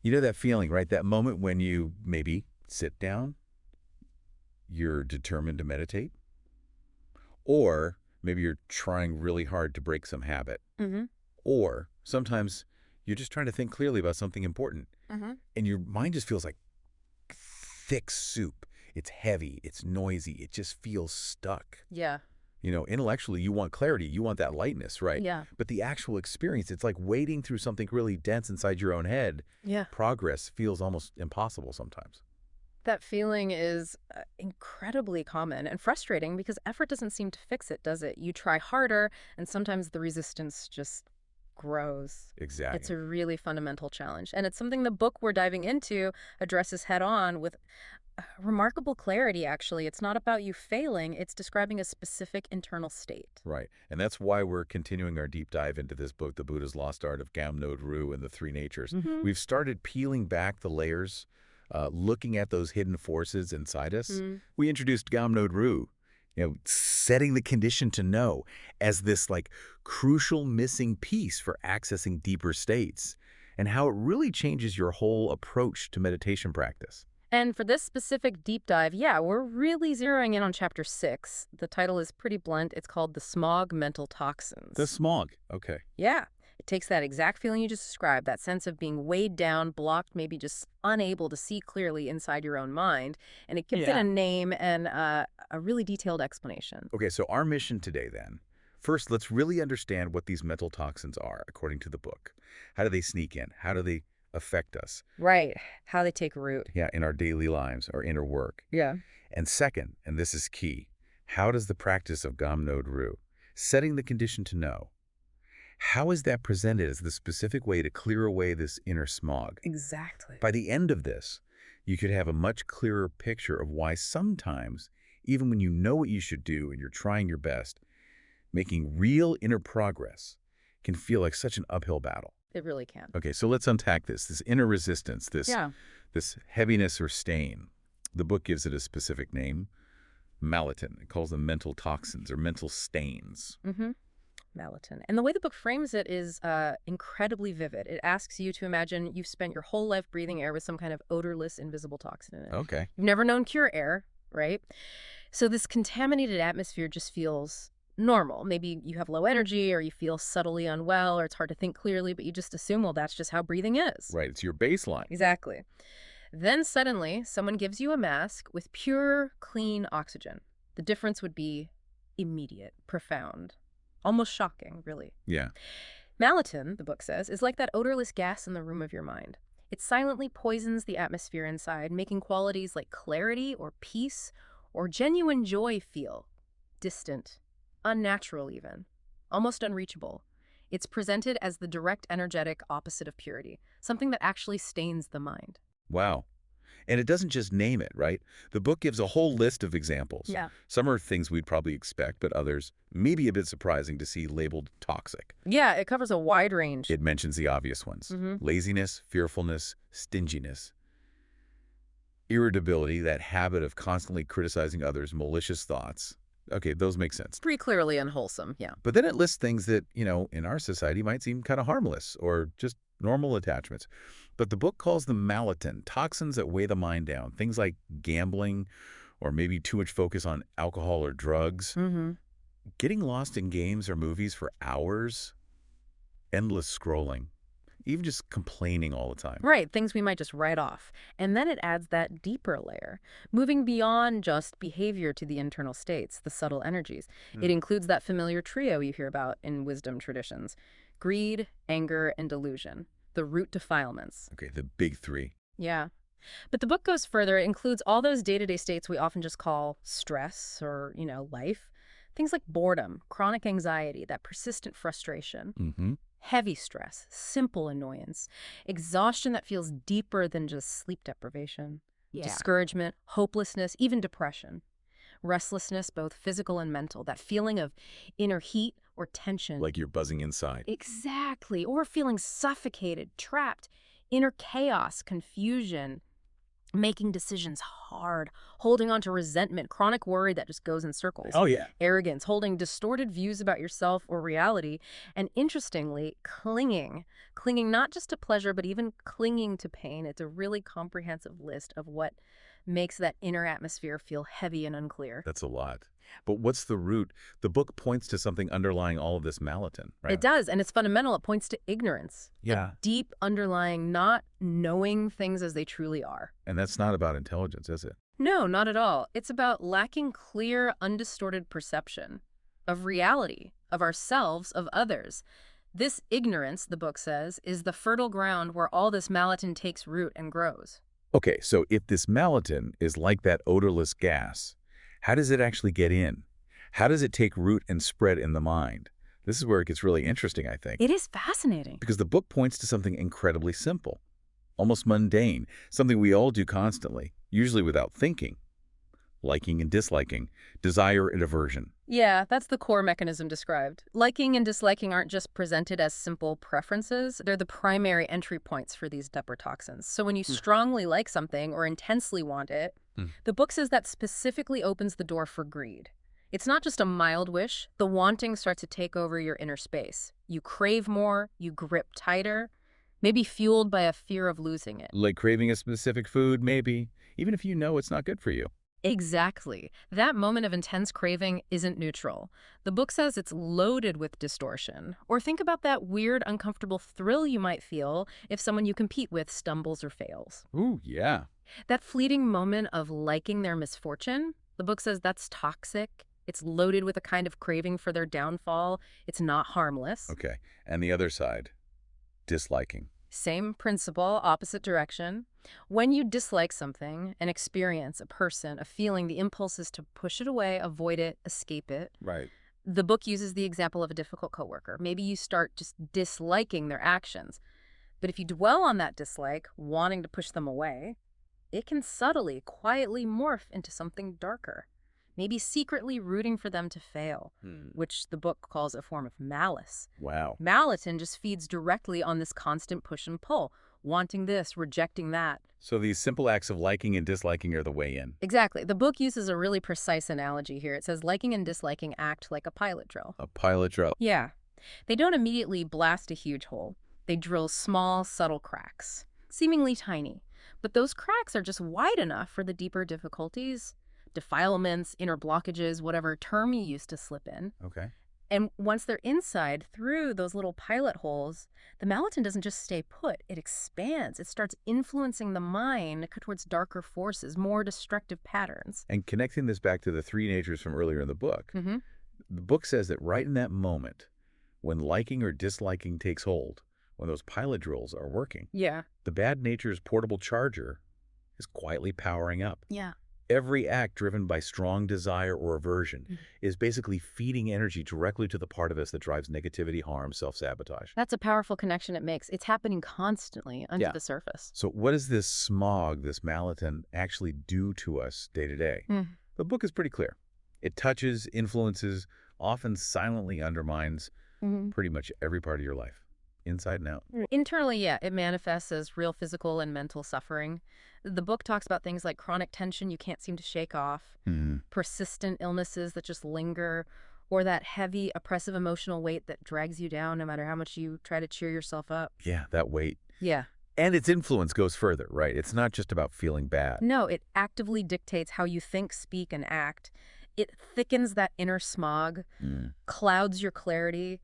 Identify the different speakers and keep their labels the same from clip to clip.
Speaker 1: You know that feeling, right? That moment when you maybe sit down, you're determined to meditate, or maybe you're trying really hard to break some habit,
Speaker 2: Mm-hmm.
Speaker 1: or sometimes you're just trying to think clearly about something important,
Speaker 2: Mm-hmm.
Speaker 1: and your mind just feels like thick soup. It's heavy, it's noisy, it just feels stuck.
Speaker 2: Yeah.
Speaker 1: Intellectually, you want clarity, you want that lightness, right?
Speaker 2: Yeah.
Speaker 1: But the actual experience, it's like wading through something really dense inside your own head.
Speaker 2: Yeah.
Speaker 1: Progress feels almost impossible sometimes.
Speaker 2: That feeling is incredibly common and frustrating because effort doesn't seem to fix it, does it? You try harder, and sometimes the resistance just grows. It's
Speaker 1: Exactly.
Speaker 2: a really fundamental challenge. And it's something the book we're diving into addresses head on with remarkable clarity, actually. It's not about you failing, it's describing a specific internal state.
Speaker 1: Right. And that's why we're continuing our deep dive into this book, The Buddha's Lost Art of Gaam-Node Ru and the Three Natures.
Speaker 2: Mm-hmm.
Speaker 1: We've started peeling back the layers, looking at those hidden forces inside us.
Speaker 2: Mm.
Speaker 1: We introduced Gaam-Node Ru, setting the condition to know as this like crucial missing piece for accessing deeper states and how it really changes your whole approach to meditation practice.
Speaker 2: And for this specific deep dive, yeah, we're really zeroing in on chapter 6. The title is pretty blunt. It's called The Smog Mental
Speaker 1: The
Speaker 2: Toxins.
Speaker 1: smog. Okay.
Speaker 2: Yeah, it takes that exact feeling you just described, that sense of being weighed down, blocked, maybe just unable to see clearly inside your own mind, and it gives it
Speaker 1: Yeah.
Speaker 2: a name and a really detailed explanation.
Speaker 1: Okay, so our mission today then. First, let's really understand what these mental toxins are, according to the book. How do they sneak in? How do they affect us?
Speaker 2: Right, how they take root.
Speaker 1: Yeah, in our daily lives, our inner work.
Speaker 2: Yeah.
Speaker 1: And second, and this is key, how does the practice of Gaam-Node Ru, setting the condition to know, how is that presented as the specific way to clear away this inner smog?
Speaker 2: Exactly.
Speaker 1: By the end of this, you could have a much clearer picture of why sometimes, even when you know what you should do and you're trying your best, making real inner progress can feel like such an uphill battle.
Speaker 2: It really can.
Speaker 1: Okay, so let's unpack this inner resistance,
Speaker 2: Yeah.
Speaker 1: this heaviness or stain. The book gives it a specific name, Malatin. It calls them mental toxins or mental stains.
Speaker 2: Mm-hmm. Malatin. And the way the book frames it is incredibly vivid. It asks you to imagine you've spent your whole life breathing air with some kind of odorless, invisible toxin in it.
Speaker 1: Okay.
Speaker 2: You've never known pure air, right? So this contaminated atmosphere just feels normal. Maybe you have low energy or you feel subtly unwell or it's hard to think clearly, but you just assume, well, that's just how breathing is.
Speaker 1: Right, it's your baseline.
Speaker 2: Exactly. Then suddenly, someone gives you a mask with pure, clean oxygen. The difference would be immediate, profound, almost shocking, really.
Speaker 1: Yeah.
Speaker 2: Malatin, the book says, is like that odorless gas in the room of your mind. It silently poisons the atmosphere inside, making qualities like clarity or peace or genuine joy feel distant, unnatural even, almost unreachable. It's presented as the direct energetic opposite of purity, something that actually stains the mind.
Speaker 1: Wow. And it doesn't just name it, right? The book gives a whole list of examples.
Speaker 2: Yeah.
Speaker 1: Some are things we'd probably expect, but others may be a bit surprising to see labeled toxic.
Speaker 2: Yeah, it covers a wide range.
Speaker 1: It mentions the obvious ones. Laziness, fearfulness, stinginess, irritability, that habit of constantly criticizing others, malicious thoughts. Okay, those make sense.
Speaker 2: Pretty clearly unwholesome, yeah.
Speaker 1: But then it lists things that, in our society might seem kind of harmless or just normal attachments. But the book calls them Malatin, toxins that weigh the mind down. Things like gambling or maybe too much focus on alcohol or drugs.
Speaker 2: Mm-hmm.
Speaker 1: Getting lost in games or movies for hours. Endless scrolling. Even just complaining all the time.
Speaker 2: Right, things we might just write off. And then it adds that deeper layer, moving beyond just behavior to the internal states, the subtle energies. It includes that familiar trio you hear about in wisdom traditions: greed, anger, and delusion, the root defilements.
Speaker 1: Okay, the big three.
Speaker 2: Yeah. But the book goes further. It includes all those day-to-day states we often just call stress or, life. Things like boredom, chronic anxiety, that persistent frustration.
Speaker 1: Mm-hmm.
Speaker 2: Heavy stress, simple annoyance, exhaustion that feels deeper than just sleep deprivation, discouragement, hopelessness, even depression, restlessness, both physical and mental, that feeling of inner heat or tension.
Speaker 1: Like you're buzzing inside.
Speaker 2: Exactly, or feeling suffocated, trapped, inner chaos, confusion. Making decisions hard, holding on to resentment, chronic worry that just goes in circles,
Speaker 1: Oh, yeah.
Speaker 2: arrogance, holding distorted views about yourself or reality, and interestingly, clinging not just to pleasure, but even clinging to pain. It's a really comprehensive list of what makes that inner atmosphere feel heavy and unclear.
Speaker 1: That's a lot. But what's the root? The book points to something underlying all of this Malatin,
Speaker 2: It
Speaker 1: right?
Speaker 2: does, and it's fundamental. It points to ignorance, a
Speaker 1: Yeah.
Speaker 2: deep underlying not knowing things as they truly are.
Speaker 1: And that's not about intelligence, is it?
Speaker 2: No, not at all. It's about lacking clear, undistorted perception of reality, of ourselves, of others. This ignorance, the book says, is the fertile ground where all this Malatin takes root and grows.
Speaker 1: Okay, so if this Malatin is like that odorless gas, how does it actually get in? How does it take root and spread in the mind? This is where it gets really interesting, I think,
Speaker 2: It is fascinating.
Speaker 1: because the book points to something incredibly simple, almost mundane, something we all do constantly, usually without thinking. Liking and disliking, desire and aversion.
Speaker 2: Yeah, that's the core mechanism described. Liking and disliking aren't just presented as simple preferences, they're the primary entry points for these toxins. So when you strongly like something or intensely want it,
Speaker 1: Hmm.
Speaker 2: the book says that specifically opens the door for greed. It's not just a mild wish, the wanting starts to take over your inner space. You crave more, you grip tighter, maybe fueled by a fear of losing it.
Speaker 1: Like craving a specific food, maybe, even if you know it's not good for you.
Speaker 2: Exactly. That moment of intense craving isn't neutral. The book says it's loaded with distortion. Or think about that weird, uncomfortable thrill you might feel if someone you compete with stumbles or fails.
Speaker 1: Ooh, yeah.
Speaker 2: That fleeting moment of liking their misfortune, the book says that's toxic. It's loaded with a kind of craving for their downfall. It's not harmless.
Speaker 1: Okay. And the other side, disliking.
Speaker 2: Same principle, opposite direction. When you dislike something, an experience, a person, a feeling, the impulse is to push it away, avoid it, escape it.
Speaker 1: Right.
Speaker 2: The book uses the example of a difficult coworker. Maybe you start just disliking their actions. But if you dwell on that dislike, wanting to push them away, it can subtly, quietly morph into something darker. Maybe secretly rooting for them to fail, which the book calls a form of malice.
Speaker 1: Wow.
Speaker 2: Malatin just feeds directly on this constant push and pull, wanting this, rejecting that.
Speaker 1: So these simple acts of liking and disliking are the way in.
Speaker 2: Exactly. The book uses a really precise analogy here. It says liking and disliking act like a pilot drill.
Speaker 1: A pilot drill.
Speaker 2: Yeah. They don't immediately blast a huge hole. They drill small, subtle cracks, seemingly tiny. But those cracks are just wide enough for the deeper difficulties, defilements, inner blockages, whatever term you use to slip in.
Speaker 1: Okay.
Speaker 2: And once they're inside, through those little pilot holes, the Malatin doesn't just stay put, it expands. It starts influencing the mind towards darker forces, more destructive patterns.
Speaker 1: And connecting this back to the three natures from earlier in the book,
Speaker 2: Mm-hmm.
Speaker 1: the book says that right in that moment, when liking or disliking takes hold, when those pilot drills are working,
Speaker 2: Yeah.
Speaker 1: the bad nature's portable charger is quietly powering up.
Speaker 2: Yeah.
Speaker 1: Every act driven by strong desire or aversion is basically feeding energy directly to the part of us that drives negativity, harm, self-sabotage.
Speaker 2: That's a powerful connection it makes. It's happening constantly under
Speaker 1: Yeah.
Speaker 2: the surface.
Speaker 1: So what does this smog, this Malatin, actually do to us day to day?
Speaker 2: Mm.
Speaker 1: The book is pretty clear. It touches, influences, often silently undermines
Speaker 2: Mm-hmm.
Speaker 1: pretty much every part of your life, inside and out.
Speaker 2: Internally, yeah, it manifests as real physical and mental suffering. The book talks about things like chronic tension you can't seem to shake off, persistent illnesses that just linger, or that heavy, oppressive emotional weight that drags you down no matter how much you try to cheer yourself up.
Speaker 1: Yeah, that weight.
Speaker 2: Yeah.
Speaker 1: And its influence goes further, right? It's not just about feeling bad.
Speaker 2: No, it actively dictates how you think, speak, and act. It thickens that inner smog, clouds your clarity,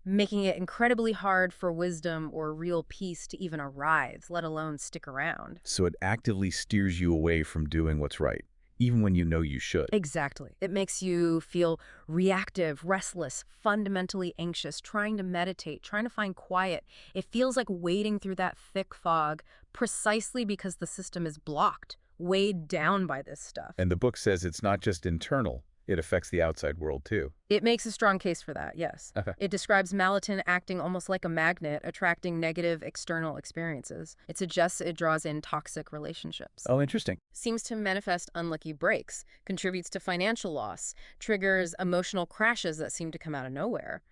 Speaker 2: making it incredibly hard for wisdom or real peace to even arise, let alone stick around.
Speaker 1: So it actively steers you away from doing what's right, even when you know you should.
Speaker 2: Exactly. It makes you feel reactive, restless, fundamentally anxious, trying to meditate, trying to find quiet. It feels like wading through that thick fog precisely because the system is blocked, weighed down by this stuff.
Speaker 1: And the book says it's not just internal, it affects the outside world too.
Speaker 2: It makes a strong case for that, yes.
Speaker 1: Okay.
Speaker 2: It describes Malatin acting almost like a magnet, attracting negative external experiences. It suggests it draws in toxic relationships.
Speaker 1: Oh, interesting.
Speaker 2: Seems to manifest unlucky breaks, contributes to financial loss, triggers emotional crashes that seem to come out of nowhere.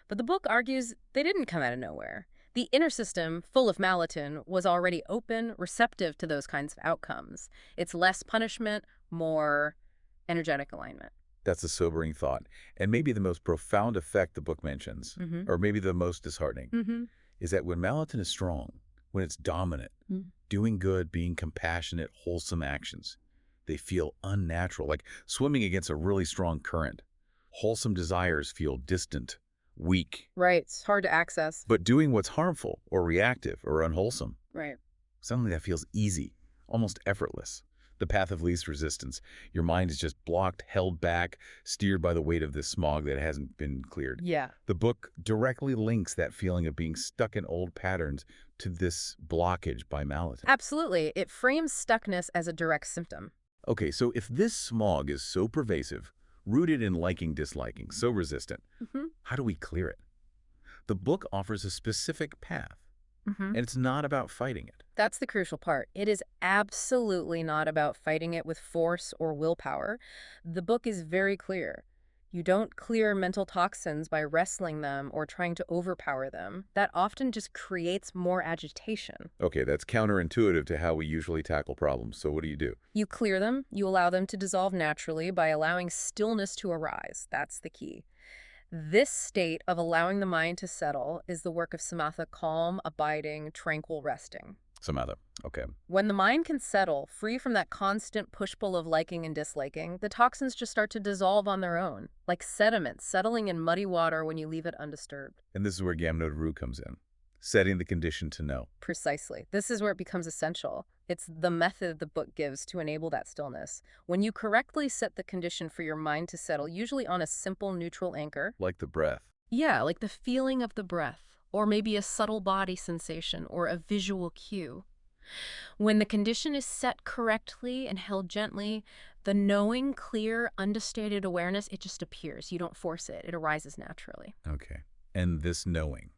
Speaker 2: But the book argues they didn't come out of nowhere. The inner system, full of Malatin, was already open, receptive to those kinds of outcomes. It's less punishment, more energetic alignment.
Speaker 1: That's a sobering thought, and maybe the most profound effect the book mentions,
Speaker 2: Mm-hmm.
Speaker 1: or maybe the most disheartening,
Speaker 2: Mm-hmm.
Speaker 1: is that when Malatin is strong, when it's dominant,
Speaker 2: Mm.
Speaker 1: doing good, being compassionate, wholesome actions, they feel unnatural, like swimming against a really strong current. Wholesome desires feel distant, weak,
Speaker 2: Right. It's hard to access.
Speaker 1: but doing what's harmful or reactive or unwholesome,
Speaker 2: Right.
Speaker 1: suddenly that feels easy, almost effortless. The path of least resistance. Your mind is just blocked, held back, steered by the weight of this smog that hasn't been cleared.
Speaker 2: Yeah.
Speaker 1: The book directly links that feeling of being stuck in old patterns to this blockage by Malatin.
Speaker 2: Absolutely. It frames stuckness as a direct symptom.
Speaker 1: Okay, so if this smog is so pervasive, rooted in liking, disliking, so resistant,
Speaker 2: Mm-hmm.
Speaker 1: how do we clear it? The book offers a specific path,
Speaker 2: Mm-hmm.
Speaker 1: and it's not about fighting it.
Speaker 2: That's the crucial part. It is absolutely not about fighting it with force or willpower. The book is very clear. You don't clear mental toxins by wrestling them or trying to overpower them. That often just creates more agitation.
Speaker 1: Okay, that's counterintuitive to how we usually tackle problems, so what do you do?
Speaker 2: You clear them, you allow them to dissolve naturally by allowing stillness to arise. That's the key. This state of allowing the mind to settle is the work of samatha, calm, abiding, tranquil resting.
Speaker 1: Samatha. Okay.
Speaker 2: When the mind can settle, free from that constant push-pull of liking and disliking, the toxins just start to dissolve on their own, like sediment settling in muddy water when you leave it undisturbed.
Speaker 1: And this is where Gaam-Node Ru comes in, setting the condition to know.
Speaker 2: Precisely. This is where it becomes essential. It's the method the book gives to enable that stillness. When you correctly set the condition for your mind to settle, usually on a simple neutral anchor.
Speaker 1: Like the breath.
Speaker 2: Yeah, like the feeling of the breath, or maybe a subtle body sensation, or a visual cue. When the condition is set correctly and held gently, the knowing, clear, understated awareness, it just appears. You don't force it. It arises naturally.
Speaker 1: Okay. And this knowing,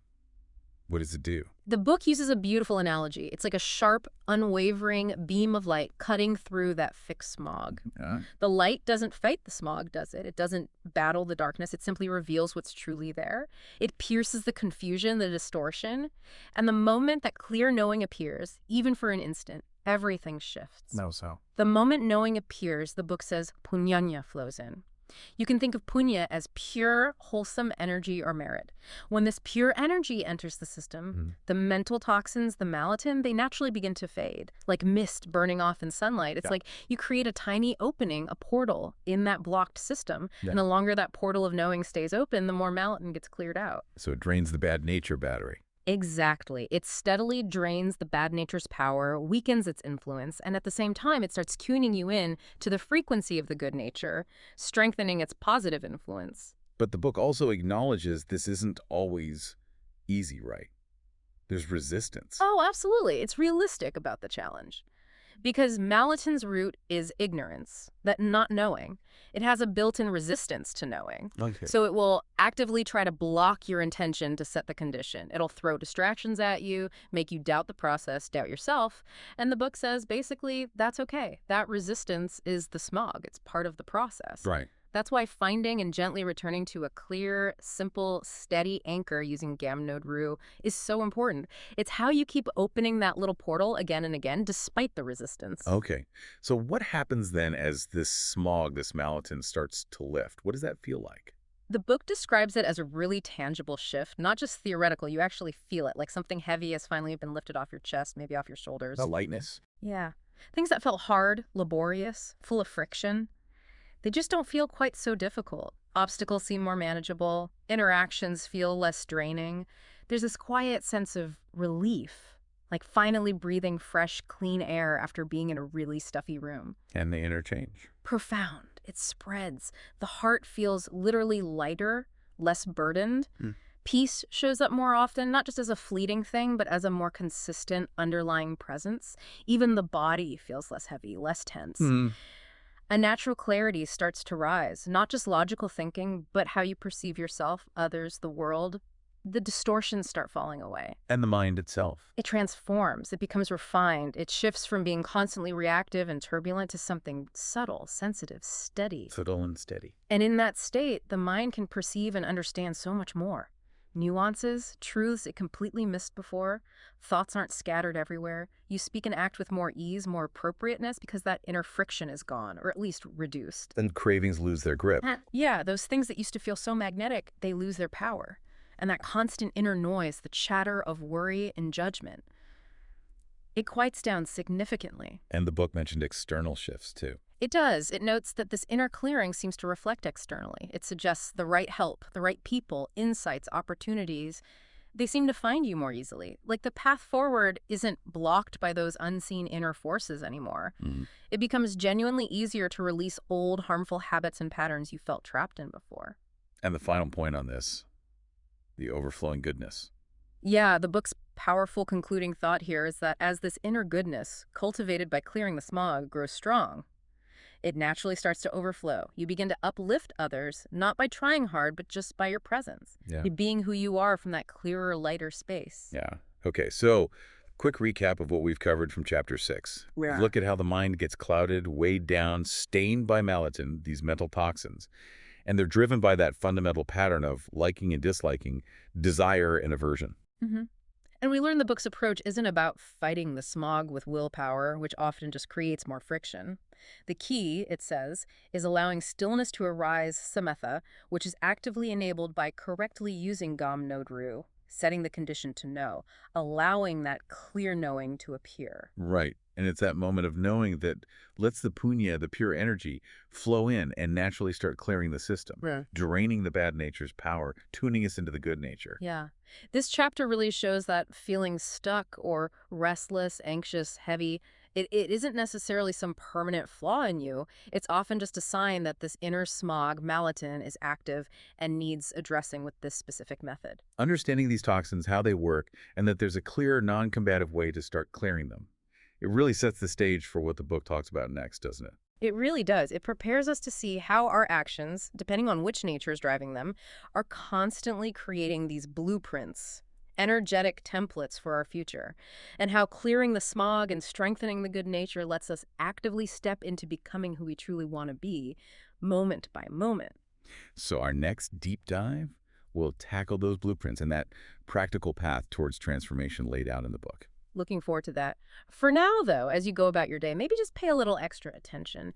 Speaker 1: what does it do?
Speaker 2: The book uses a beautiful analogy. It's like a sharp, unwavering beam of light cutting through that thick smog. The light doesn't fight the smog, does it? It doesn't battle the darkness. It simply reveals what's truly there. It pierces the confusion, the distortion. And the moment that clear knowing appears, even for an instant, everything shifts.
Speaker 1: No, so.
Speaker 2: The moment knowing appears, the book says, punyanya flows in. You can think of punya as pure, wholesome energy or merit. When this pure energy enters the system, the mental toxins, the malatin, they naturally begin to fade, like mist burning off in sunlight. It's like you create a tiny opening, a portal in that blocked system, and the longer that portal of knowing stays open, the more malatin gets cleared out.
Speaker 1: So it drains the bad nature battery.
Speaker 2: Exactly. It steadily drains the bad nature's power, weakens its influence, and at the same time, it starts tuning you in to the frequency of the good nature, strengthening its positive influence.
Speaker 1: But the book also acknowledges this isn't always easy, right? There's resistance.
Speaker 2: Oh, absolutely. It's realistic about the challenge. Because Malatin's root is ignorance, that not knowing. It has a built-in resistance to knowing.
Speaker 1: Okay.
Speaker 2: So it will actively try to block your intention to set the condition. It'll throw distractions at you, make you doubt the process, doubt yourself. And the book says, basically, that's okay. That resistance is the smog. It's part of the process.
Speaker 1: Right.
Speaker 2: That's why finding and gently returning to a clear, simple, steady anchor using Gaam-Node Ru is so important. It's how you keep opening that little portal again and again, despite the resistance.
Speaker 1: Okay. So what happens then as this smog, this malatin, starts to lift? What does that feel like?
Speaker 2: The book describes it as a really tangible shift, not just theoretical. You actually feel it, like something heavy has finally been lifted off your chest, maybe off your shoulders.
Speaker 1: The lightness.
Speaker 2: Yeah. Things that felt hard, laborious, full of friction. They just don't feel quite so difficult. Obstacles seem more manageable. Interactions feel less draining. There's this quiet sense of relief, like finally breathing fresh, clean air after being in a really stuffy room.
Speaker 1: And they interchange.
Speaker 2: Profound. It spreads. The heart feels literally lighter, less burdened. Peace shows up more often, not just as a fleeting thing, but as a more consistent underlying presence. Even the body feels less heavy, less tense. A natural clarity starts to rise, not just logical thinking, but how you perceive yourself, others, the world. The distortions start falling away.
Speaker 1: And the mind itself.
Speaker 2: It transforms. It becomes refined. It shifts from being constantly reactive and turbulent to something subtle, sensitive, steady.
Speaker 1: Subtle and steady.
Speaker 2: And in that state, the mind can perceive and understand so much more. Nuances, truths it completely missed before, thoughts aren't scattered everywhere. You speak and act with more ease, more appropriateness because that inner friction is gone, or at least reduced.
Speaker 1: Then cravings lose their grip.
Speaker 2: Yeah, those things that used to feel so magnetic, they lose their power. And that constant inner noise, the chatter of worry and judgment, it quiets down significantly.
Speaker 1: And the book mentioned external shifts, too.
Speaker 2: It does. It notes that this inner clearing seems to reflect externally. It suggests the right help, the right people, insights, opportunities. They seem to find you more easily. Like the path forward isn't blocked by those unseen inner forces anymore.
Speaker 1: Mhm.
Speaker 2: It becomes genuinely easier to release old, harmful habits and patterns you felt trapped in before.
Speaker 1: And the final point on this, the overflowing goodness.
Speaker 2: Yeah, the book's powerful concluding thought here is that as this inner goodness, cultivated by clearing the smog, grows strong, it naturally starts to overflow. You begin to uplift others, not by trying hard, but just by your presence,
Speaker 1: Yeah.
Speaker 2: by being who you are from that clearer, lighter space.
Speaker 1: Yeah. Okay, so quick recap of what we've covered from Chapter 6.
Speaker 2: Yeah.
Speaker 1: Look at how the mind gets clouded, weighed down, stained by Malatin, these mental toxins. And they're driven by that fundamental pattern of liking and disliking, desire and aversion.
Speaker 2: hmm And we learn the book's approach isn't about fighting the smog with willpower, which often just creates more friction. The key, it says, is allowing stillness to arise, samatha, which is actively enabled by correctly using Gaam-Node Ru, setting the condition to know, allowing that clear knowing to appear.
Speaker 1: Right. And it's that moment of knowing that lets the punya, the pure energy, flow in and naturally start clearing the system,
Speaker 2: Yeah.
Speaker 1: draining the bad nature's power, tuning us into the good nature.
Speaker 2: Yeah. This chapter really shows that feeling stuck or restless, anxious, heavy, it isn't necessarily some permanent flaw in you. It's often just a sign that this inner smog, Malatin, is active and needs addressing with this specific method.
Speaker 1: Understanding these toxins, how they work, and that there's a clear, non-combative way to start clearing them. It really sets the stage for what the book talks about next, doesn't it?
Speaker 2: It really does. It prepares us to see how our actions, depending on which nature is driving them, are constantly creating these blueprints, energetic templates for our future, and how clearing the smog and strengthening the good nature lets us actively step into becoming who we truly want to be, moment by moment.
Speaker 1: So our next deep dive will tackle those blueprints and that practical path towards transformation laid out in the book.
Speaker 2: Looking forward to that. For now, though, as you go about your day, maybe just pay a little extra attention.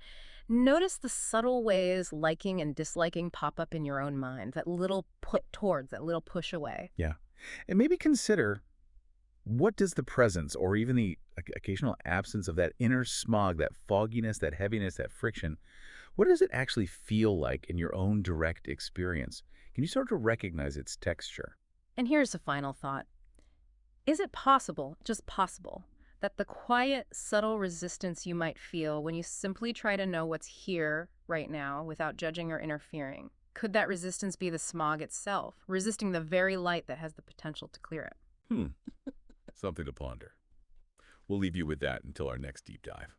Speaker 2: Notice the subtle ways liking and disliking pop up in your own mind, that little put towards, that little push away.
Speaker 1: Yeah. And maybe consider, what does the presence or even the occasional absence of that inner smog, that fogginess, that heaviness, that friction, what does it actually feel like in your own direct experience? Can you start to recognize its texture?
Speaker 2: And here's a final thought. Is it possible, just possible, that the quiet, subtle resistance you might feel when you simply try to know what's here right now without judging or interfering, could that resistance be the smog itself, resisting the very light that has the potential to clear it?
Speaker 1: Something to ponder. We'll leave you with that until our next deep dive.